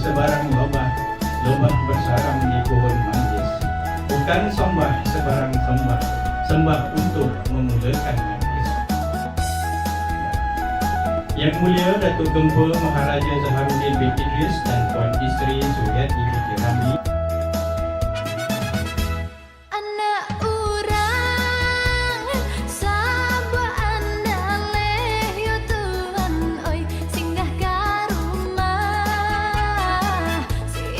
sebarang lobah bersarang di pohon manggis. Bukan sembah sebarang sembah untuk memulakan majlis. Yang mulia Datuk Gempur Maharaja Zaharuddin bin Idris dan Tuan Isteri Suriati binti Ramli.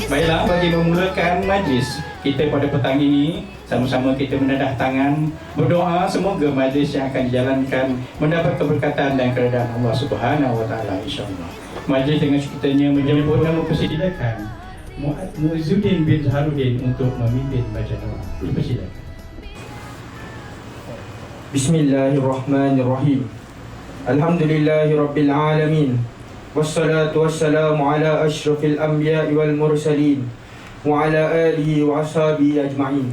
Baiklah, bagi memulakan majlis kita pada petang ini, sama-sama kita menadah tangan berdoa semoga majlis yang akan dijalankan mendapat keberkatan dan keredaan Allah Subhanahu wa taala insya-Allah. Majlis dengan sekitanya menjemput nama persilakan Muizzuddin bin Zaharuddin untuk memimpin baca doa. Dipersilakan. Bismillahirrahmanirrahim. Alhamdulillahirabbil alamin. Wassalatu wassalamu ala asyrafil anbiya'i wal mursalin wa ala alihi wa ashabihi ajma'in.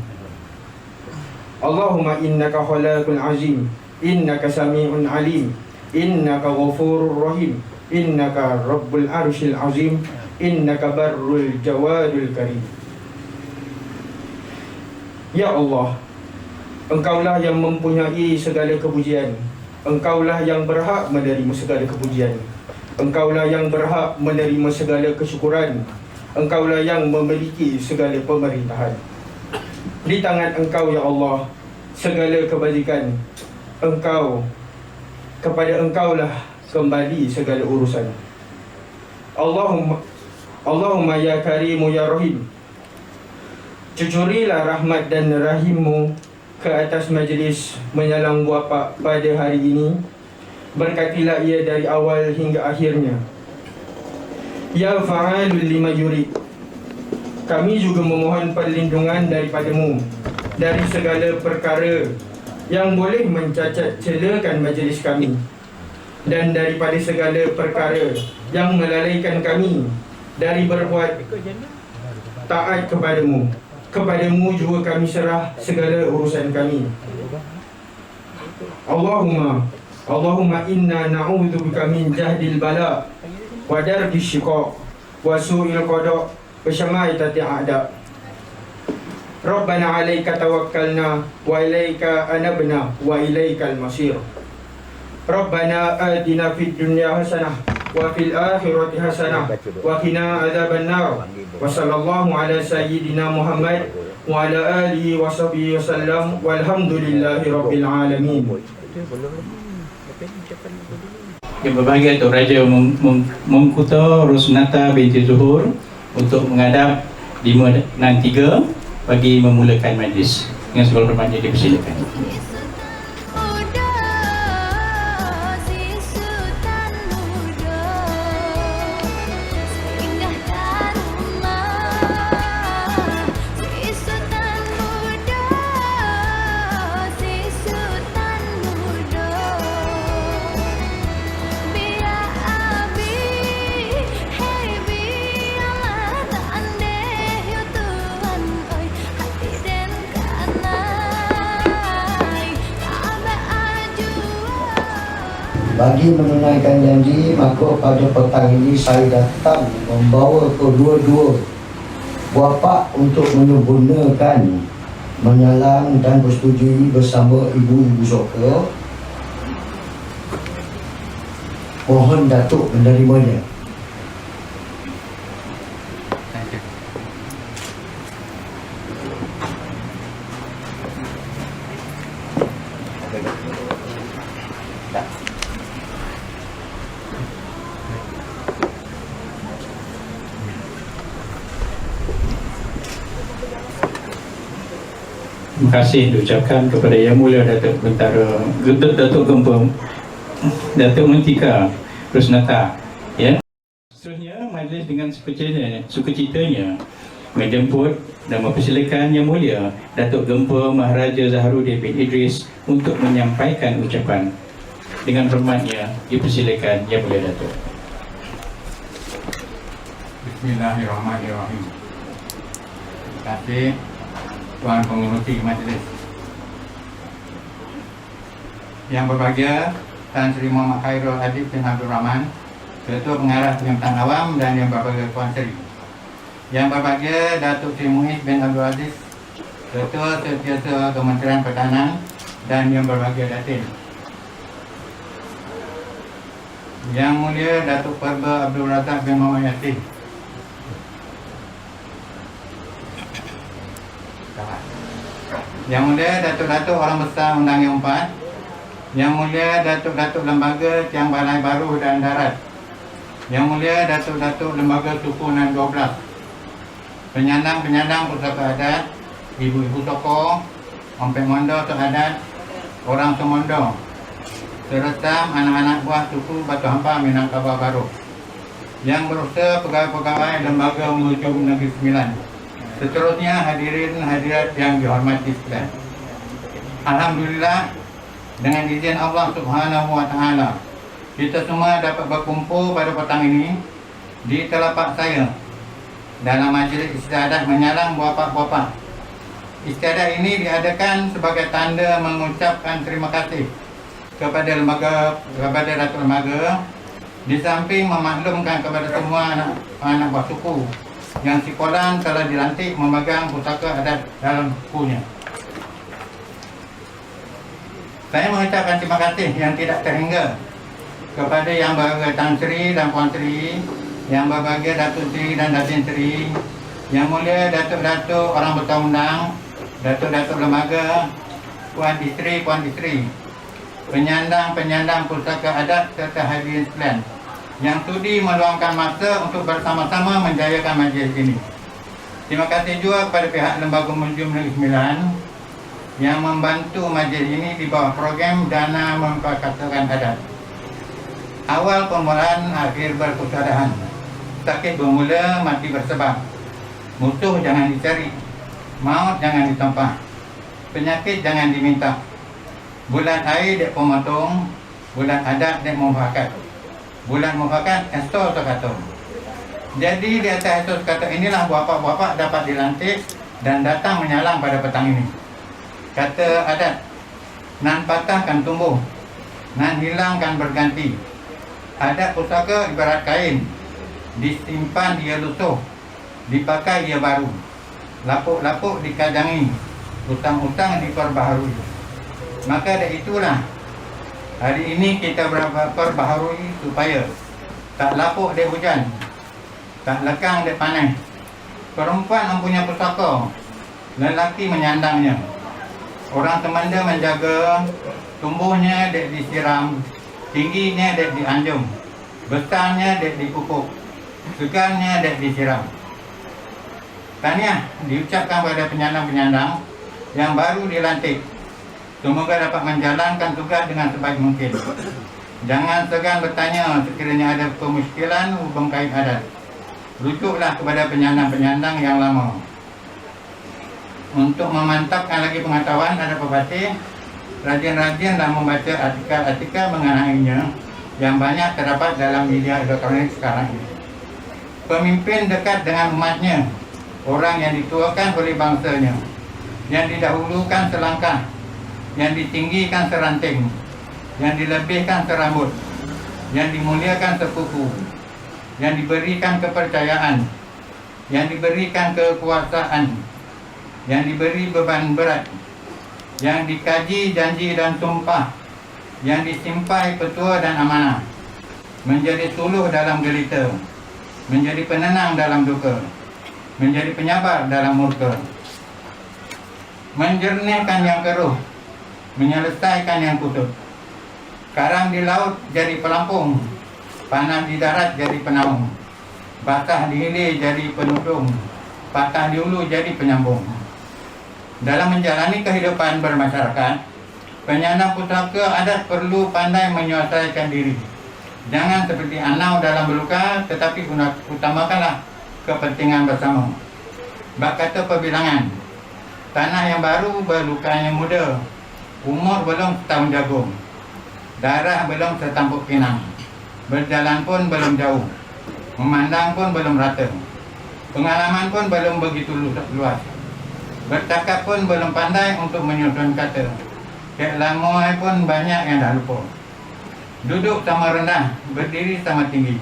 Allahumma innaka khalaqul azim, innaka sami'un alim, innaka ghafurur rahim, innaka rabbul arsyil azim, innaka barrul jawadul karim. Ya Allah, Engkaulah yang mempunyai segala kepujian, Engkaulah yang berhak menerima segala kepujian, Engkaulah yang berhak menerima segala kesyukuran, Engkaulah yang memiliki segala pemerintahan. Di tangan Engkau ya Allah segala kebajikan, kepada Engkaulah kembali segala urusan. Allahumma ya Karimu ya Rahim, cucurilah rahmat dan rahimmu ke atas majlis menyalang buapa pada hari ini. Berkatilah ia dari awal hingga akhirnya. Ya fa'alul lima yurid, kami juga memohon perlindungan daripadamu dari segala perkara yang boleh mencacat celakan majlis kami, dan daripada segala perkara yang melalaikan kami dari berbuat taat kepadamu. Kepadamu juga kami serah segala urusan kami. Allahumma inna na'udzubika min jahdil bala wa darbi syiqaq wa su'il qada wa syama'itati a'da. Rabbana 'alaika tawakkalna wa ilaika anabna wa ilaikal masir. Rabbana atina fid dunya hasanah wa fil akhirati hasanah wa qina adzabannar. Wa sallallahu ala sayyidina Muhammad wa ala alihi wa sahbihi wasallam walhamdulillahi rabbil alamin. Yang berbahagia Tok Raja Mengkuta Rusnata binti Zuhur untuk menghadap 563 bagi memulakan majlis. Dengan segala hormatnya dipersilakan. Bagi menunaikan janji, maka pada petang ini saya datang membawa kedua-dua bapa untuk menyempurnakan, menyalang dan bersetujui bersama ibu-ibu Soka. Mohon Datuk menerimanya. Terima kasih diucapkan kepada Yang Mulia Datuk Bentara Datuk Gempur Datuk Mentika Rusnata. Ya. Seterusnya majlis dengan sukacitanya menjemput dan mempersilakan Yang Mulia Datuk Gempur Maharaja Zaharuddin bin Idris untuk menyampaikan ucapan. Dengan hormatnya dipersilakan Yang Mulia Datuk. Bismillahirrahmanirrahim. Terima kasih Tuan Pengerusi Majlis. Yang berbahagia Tan Sri Muhammad Khairul Adib bin Abdul Rahman, Ketua Pengarah Perkhidmatan Awam, dan yang berbahagia Tuan Sri Yang berbahagia Datuk Seri Muiz bin Abdul Aziz, Ketua Setiausaha Kementerian Pertahanan, dan Yang Berbahagia Datin Yang Mulia Datuk Perba Abdul Razak bin Muhammad Yassin, Yang Mulia Datuk-Datuk Orang Besar Undang Yang 4, Yang Mulia Datuk-Datuk Lembaga Tiang Balai Baru dan Darat, Yang Mulia Datuk-Datuk Lembaga Suku 612, Penyandang-penyandang Pusaka Adat, Ibu-ibu tokoh, Ompek Mondo Adat, Orang Semondo, serta anak-anak buah suku Batu Hampa Minangkabau Baru, yang berusaha pegawai-pegawai Lembaga Museum Negeri Sembilan. Seterusnya hadirin hadirat yang dihormati sekalian. Alhamdulillah, dengan izin Allah Subhanahu wa taala, kita semua dapat berkumpul pada petang ini di telapak saya dalam majlis istiadat menyalang bapa-bapa. Istiadat ini diadakan sebagai tanda mengucapkan terima kasih kepada Datuk Lembaga, di samping memaklumkan kepada semua anak buah suku yang sekolah telah dilantik memegang pusaka adat dalam sukunya. Saya mengucapkan terima kasih yang tidak terhingga kepada Yang Berbahagia Tan Sri dan Puan Sri, Yang Berbahagia Datuk Sri dan Datin Sri, Yang Mulia Datuk-Datuk Orang Bertanggung, Datuk-Datuk Lembaga, Puan Isteri, penyandang-penyandang pusaka adat serta hadirin sekalian yang sudi meluangkan masa untuk bersama-sama menjayakan majlis ini. Terima kasih juga kepada pihak Lembaga Museum Negeri Sembilan yang membantu majlis ini di bawah program Dana Memperkatakan Adat. Awal permulaan, akhir berkesudahan. Sakit bermula, mati bersebab. Musuh jangan dicari, maut jangan ditampah, penyakit jangan diminta. Bulan air dek pemotong, bulan adat dek mufakat. Bulan mufakat esok sekatung. Jadi di atas esok sekatung inilah bapa-bapa dapat dilantik dan datang menyalang pada petang ini. Kata adat, nan patah kan tumbuh, nan hilang kan berganti. Adat pusaka ibarat kain, disimpan dia lusuh, dipakai dia baru. Lapuk-lapuk dikadangi, utang-utang diperbaharui. Maka dari itulah hari ini kita perbaharui supaya tak lapuk dek hujan, tak lekang dek panas. Perempuan mempunyai pusaka, lelaki menyandangnya. Orang semanda menjaga, tumbuhnya dek disiram, tingginya dek dianjung, besarnya dek dipupuk, segarnya dek disiram. Tahniah diucapkan pada penyandang-penyandang yang baru dilantik. Semoga dapat menjalankan tugas dengan sebaik mungkin. Jangan segan bertanya sekiranya ada kemuskilan hubung kait adat. Rujuklah kepada penyandang-penyandang yang lama. Untuk memantapkan lagi pengetahuan adat perbatik, rajin-rajinlah membaca artikel-artikel mengenainya yang banyak terdapat dalam media elektronik sekarang ini. Pemimpin dekat dengan umatnya, orang yang dituakan oleh bangsanya, yang didahulukan selangkah, yang ditinggikan seranting, yang dilebihkan serambut, yang dimuliakan sekuku, yang diberikan kepercayaan, yang diberikan kekuasaan, yang diberi beban berat, yang dikaji janji dan sumpah, yang disimpai petua dan amanah, menjadi suluh dalam gelita, menjadi penenang dalam duka, menjadi penyabar dalam murka, menjernihkan yang keruh, menyelesaikan yang kutub. Karang di laut jadi pelampung, panas di darat jadi penaung, basah di hilir jadi penudung, patah di hulu jadi penyambung. Dalam menjalani kehidupan bermasyarakat, penyandang pusaka adat perlu pandai menyelesaikan diri. Jangan seperti anau dalam berluka, tetapi utamakanlah kepentingan bersama. Bak kata perbilangan, tanah yang baru berlukanya muda, umur belum setahun jagung, darah belum setampuk pinang, berjalan pun belum jauh, memandang pun belum rata, pengalaman pun belum begitu luas, bercakap pun belum pandai untuk menyusun kata, kek lama pun banyak yang dah lupa. Duduk sama rendah, berdiri sama tinggi,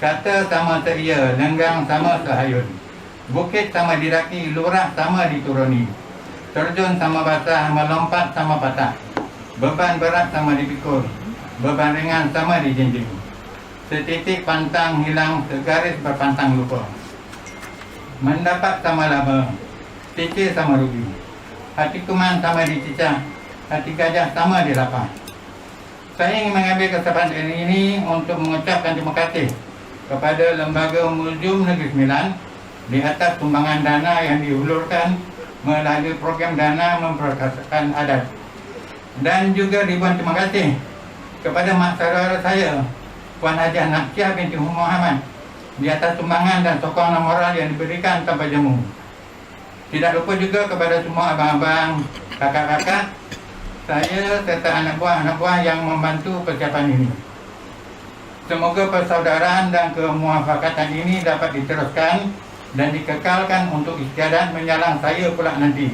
kata sama seria, lenggang sama sehayun, Bukit sama didaki, lurah sama dituruni. Terjun sama basah, melompat sama patah. Beban berat sama dipikul, beban ringan sama dijinjing. Setitik pantang hilang, segaris berpantang lupa. Mendapat sama laba, cicir sama rugi. Hati kuman sama dicicak, hati gajah sama dilapah. Saya ingin mengambil kesempatan ini untuk mengucapkan terima kasih kepada Lembaga Museum Negeri Sembilan di atas sumbangan dana yang diulurkan melalui program dana memperkasakan adat. Dan juga ribuan terima kasih kepada mak saudara saya, Puan Hajah Naksyah binti Muhammad, di atas sumbangan dan sokongan moral yang diberikan tanpa jemu. Tidak lupa juga kepada semua abang-abang, kakak-kakak saya serta anak buah yang membantu persiapan ini. Semoga persaudaraan dan kemuafakatan ini dapat diteruskan dan dikekalkan untuk istiadat menyalang saya pula nanti,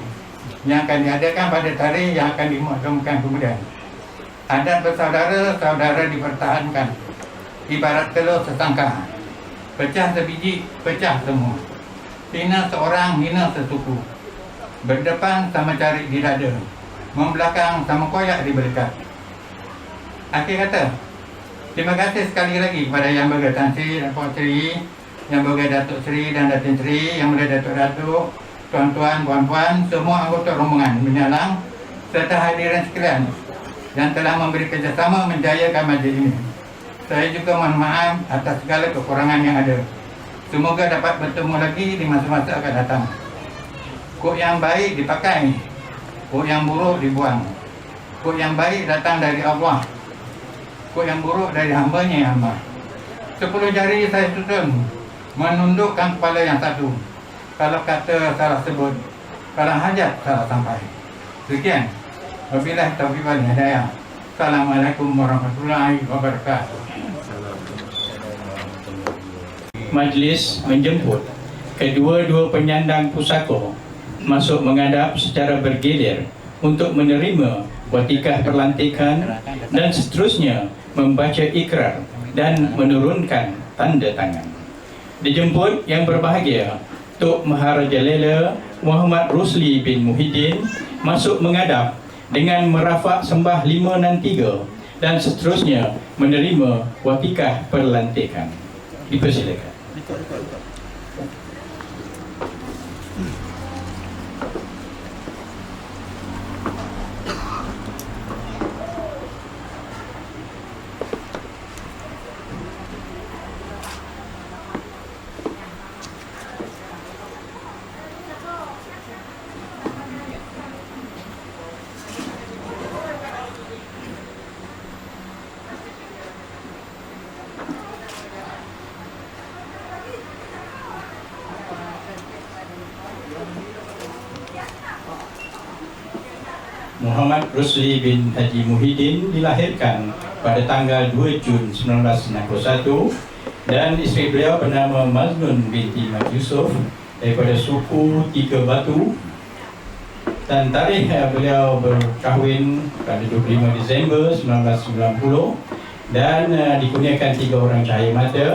yang akan diadakan pada tarikh yang akan dimaklumkan kemudian. Adat bersaudara-saudara dipertahankan, ibarat telur sesangka. Pecah sebiji, pecah semua. Hina seorang, hina sesuku. Berdepan sama cari di dada, membelakang sama koyak di berikat. Akhir kata, terima kasih sekali lagi kepada Yang Berhormat Tan Sri dan Puan Sri, Yang Berhormat Datuk Sri dan Datin Sri, Yang Berhormat Datuk-Datuk, tuan-tuan, puan-puan, semua anggota rombongan menyalang serta hadirin sekalian yang telah memberi kerjasama menjayakan majlis ini. Saya juga mohon maaf atas segala kekurangan yang ada. Semoga dapat bertemu lagi di masa-masa akan datang. Kok yang baik dipakai, kok yang buruk dibuang. Kok yang baik datang dari Allah, kok yang buruk dari hamba-Nya yang hamba. 10 jari saya susun menundukkan kepala yang satu. Kalau kata salah sebut, kalau hajat salah sampai. Sekian. Wabillahi taufiq wal hidayah. Assalamualaikum warahmatullahi wabarakatuh. Majlis menjemput kedua-dua penyandang pusaka masuk menghadap secara bergilir untuk menerima watikah perlantikan dan seterusnya membaca ikrar dan menurunkan tanda tangan. Dijemput yang berbahagia Tok Maharajalela Muhammad Rusli bin Muhyiddin masuk menghadap dengan merafak sembah 5 dan 3 dan seterusnya menerima watikah perlantikan. Dipersilakan. Muhammad Rusli bin Haji Muhyiddin dilahirkan pada tanggal 2 Jun 1961 dan isteri beliau bernama Maznun binti Mat Yusof daripada suku Tiga Batu, dan tarikh beliau berkahwin pada 25 Disember 1990 dan dikurniakan 3 orang cahaya mata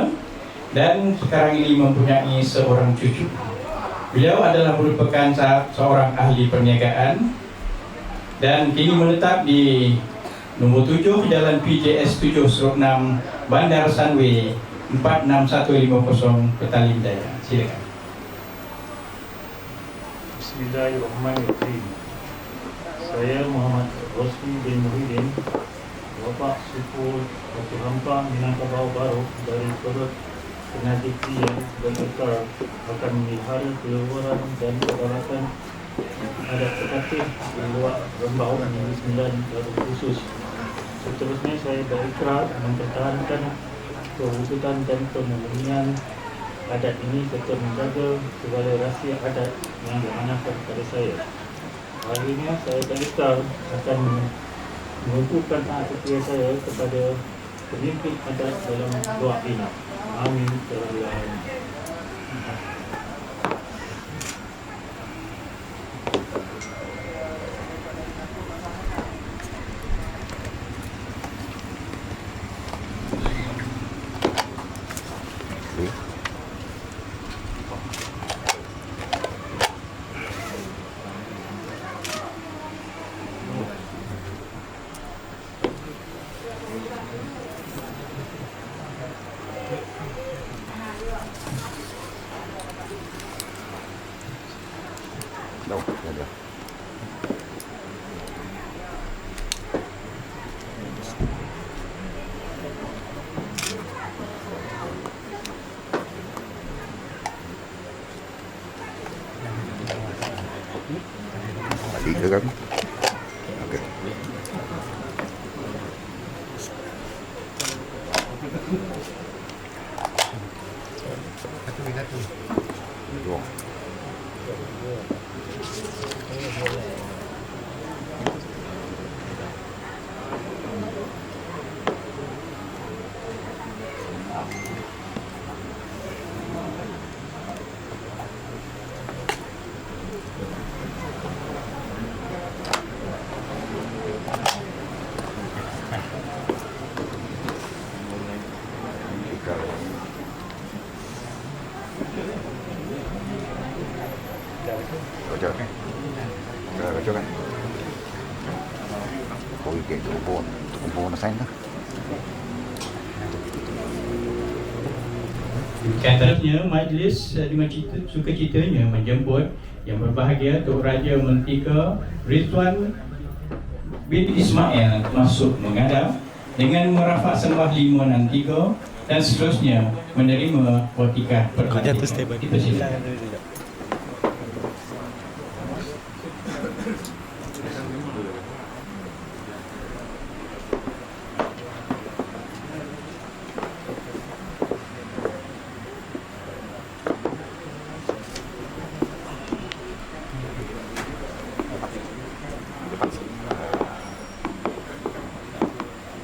dan sekarang ini mempunyai seorang cucu. Beliau adalah merupakan seorang ahli perniagaan dan kini menetap di nombor 7 Jalan PJS 7/6 Bandar Sunway 46150 Petaling Jaya. Silakan. Bismillahirrahmanirrahim. Saya Muhammad Rusli bin Muhyiddin, bapa suku Batu Hampa Minangkabau Baru dari perut penajiki yang berkekal akan memelihara keluaran dan kedaulatan adat terkatih di luar Rembau Negeri Sembilan Baru khusus. Seterusnya saya berikrar mempertahankan kewujudan dan kemurnian adat ini serta menjaga segala rahsia adat yang diamanahkan kepada saya. Hari ini saya berikrar akan mengukuhkan taat setia saya kepada pemimpin adat dalam doa ini. Amin. Dengar? Okey. Dua. Baca kan? Baca kan? Kau ikut kumpul nak sign dah. Seterusnya, majlis dengan sukacitanya menjemput yang berbahagia Tok Raja Mentika Rizwan bin Ismail masuk menghadap dengan merafak sembah 5 dan 3 dan seterusnya menerima watikah perkhidmatan. Dipersilakan.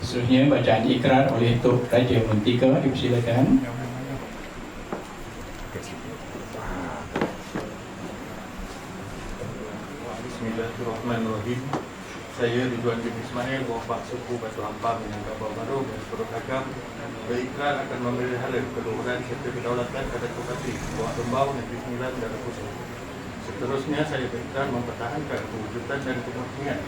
Seterusnya bacaan ikrar oleh Tok Raja Mentika, dipersilakan. Bismillahirrahmanirrahim. Saya Ridwan bin Ismail, wapak suku Batu Hampang, Minangkabau Baru dan Perut Agam, berikrar akan memelihara keluhuran serta kedaulatan Adat Bupati, Buah Rembau, Negeri Sembilan dan Pusat. Seterusnya saya berikrar mempertahankan kewujudan dan kemurnian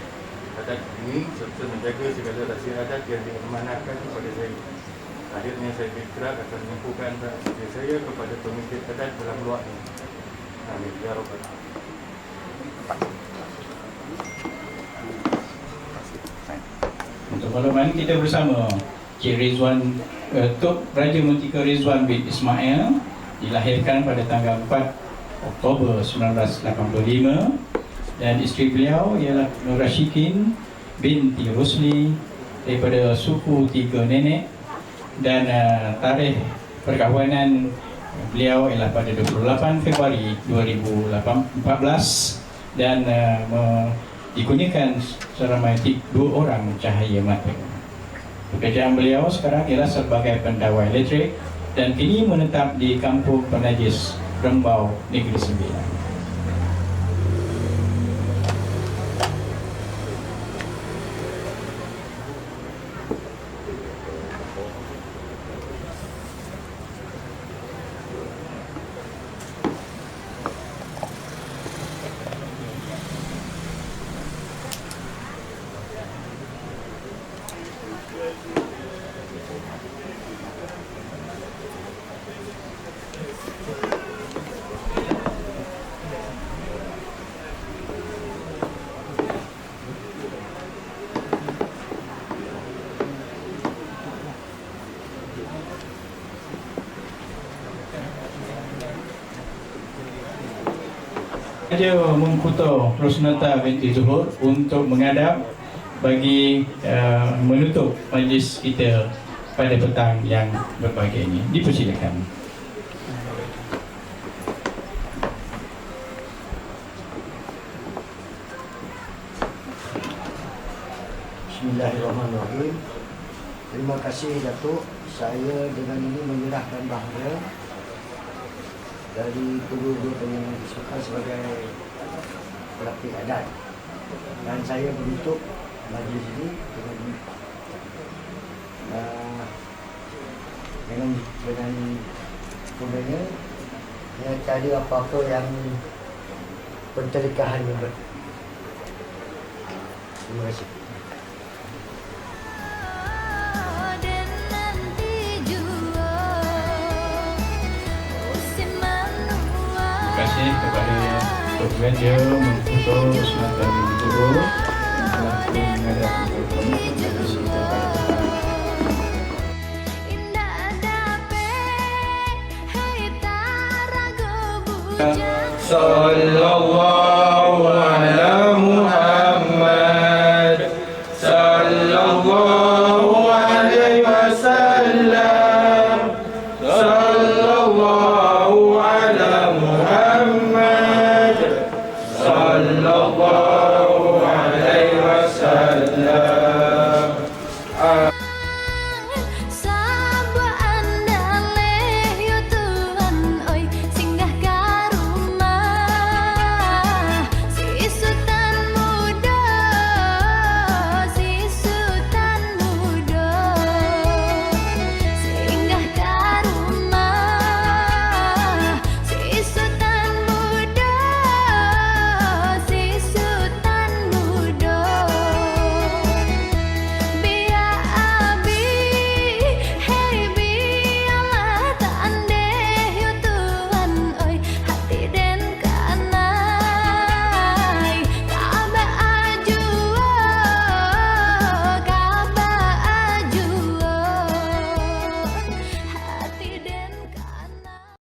adat ini serta menjaga segala rahsia adat yang diamanahkan kepada saya. Akhirnya saya berikrar akan mengumpulkan rahsia saya kepada pemimpin adat dalam luar ini. Amin. Ya Rabbal Alamin. Untuk makluman, kita bersama Cik Rizwan, Tok Raja Mentika Rizwan bin Ismail dilahirkan pada tanggal 4 Oktober 1985 dan isteri beliau ialah Nur Rashikin binti Rusli daripada suku Tiga Nenek, dan tarikh perkahwinan beliau ialah pada 28 Februari 2014 dan dikurniakan seramai 2 orang cahaya mata. Pekerjaan beliau sekarang ialah sebagai pendawai elektrik dan kini menetap di Kampung Penajis Rembau, Negeri Sembilan. Raja Mengkuto Rosnata binti Zuhur untuk menghadap bagi menutup majlis kita pada petang yang berbahagia ini. Dipersilakan. Bismillahirrahmanirrahim. Terima kasih Datuk. Saya dengan ini menyerahkan bahagia dari kedua-dua yang disebutkan sebagai pelapis adat, dan saya menutup majlis ini dengan sebenarnya tiada apa-apa yang penterikahan yang terima kasih. Terima kasih kepada Tok Raja Mengkuto Rosnata binti Zuhur telah menghadap kami. Sallallahu ala